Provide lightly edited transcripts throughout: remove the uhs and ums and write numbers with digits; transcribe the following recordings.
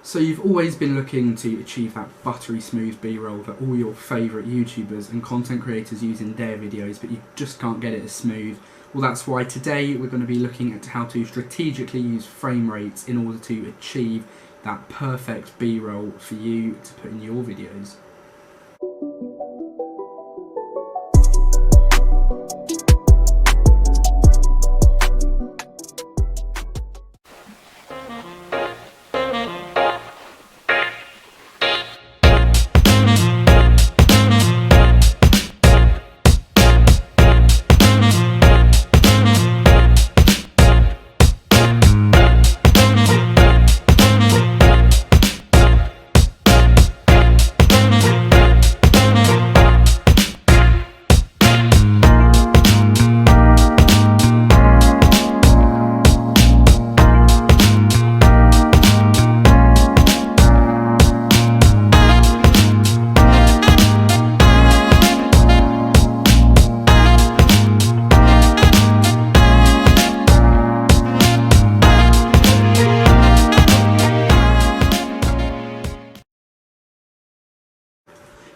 So you've always been looking to achieve that buttery smooth B-roll that all your favourite YouTubers and content creators use in their videos, but you just can't get it as smooth. Well, that's why today we're going to be looking at how to strategically use frame rates in order to achieve that perfect B-roll for you to put in your videos.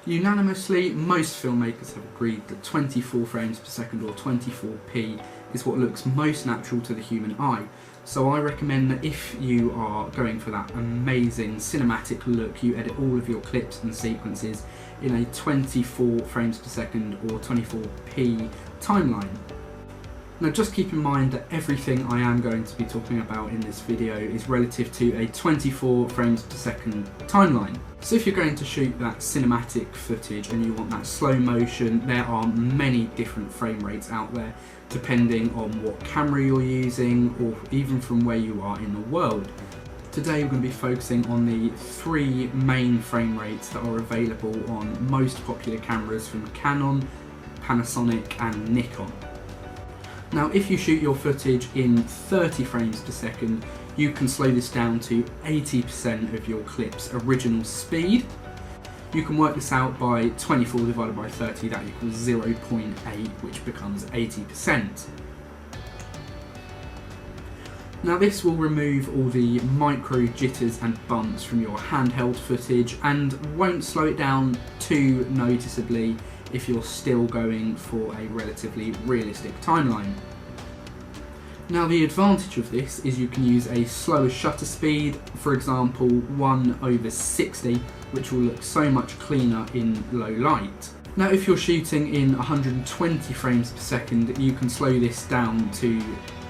Unanimously, most filmmakers have agreed that 24 frames per second or 24p is what looks most natural to the human eye. So I recommend that if you are going for that amazing cinematic look, you edit all of your clips and sequences in a 24 frames per second or 24p timeline. Now just keep in mind that everything I am going to be talking about in this video is relative to a 24 frames per second timeline. So if you're going to shoot that cinematic footage and you want that slow motion, there are many different frame rates out there depending on what camera you're using or even from where you are in the world. Today we're going to be focusing on the three main frame rates that are available on most popular cameras from Canon, Panasonic and Nikon. Now if you shoot your footage in 30 frames per second, you can slow this down to 80% of your clip's original speed. You can work this out by 24 divided by 30, that equals 0.8, which becomes 80%. Now this will remove all the micro jitters and bumps from your handheld footage and won't slow it down too noticeably if you're still going for a relatively realistic timeline. Now the advantage of this is you can use a slower shutter speed, for example 1/60, which will look so much cleaner in low light. Now if you're shooting in 120 frames per second, you can slow this down to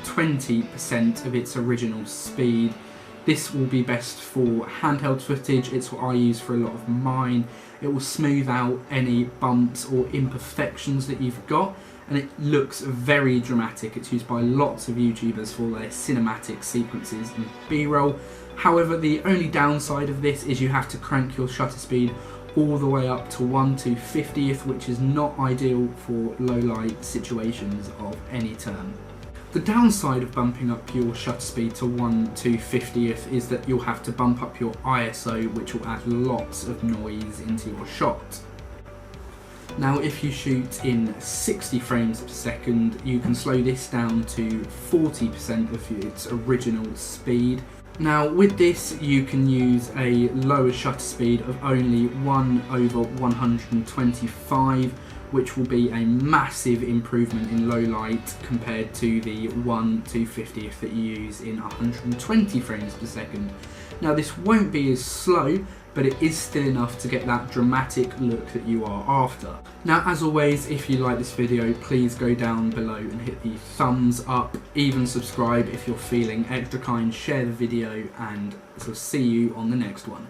20% of its original speed. This will be best for handheld footage, it's what I use for a lot of mine. It will smooth out any bumps or imperfections that you've got, and it looks very dramatic. It's used by lots of YouTubers for their cinematic sequences and B-roll. However, the only downside of this is you have to crank your shutter speed all the way up to 1/50th, which is not ideal for low light situations of any term. The downside of bumping up your shutter speed to 1/50th is that you'll have to bump up your ISO, which will add lots of noise into your shot. Now if you shoot in 60 frames per second, you can slow this down to 40% of its original speed. Now with this you can use a lower shutter speed of only 1/125, which will be a massive improvement in low light compared to the 1/250th that you use in 120 frames per second. Now this won't be as slow, but it is still enough to get that dramatic look that you are after. Now as always, if you like this video, please go down below and hit the thumbs up, even subscribe if you're feeling extra kind, share the video, and I'll see you on the next one.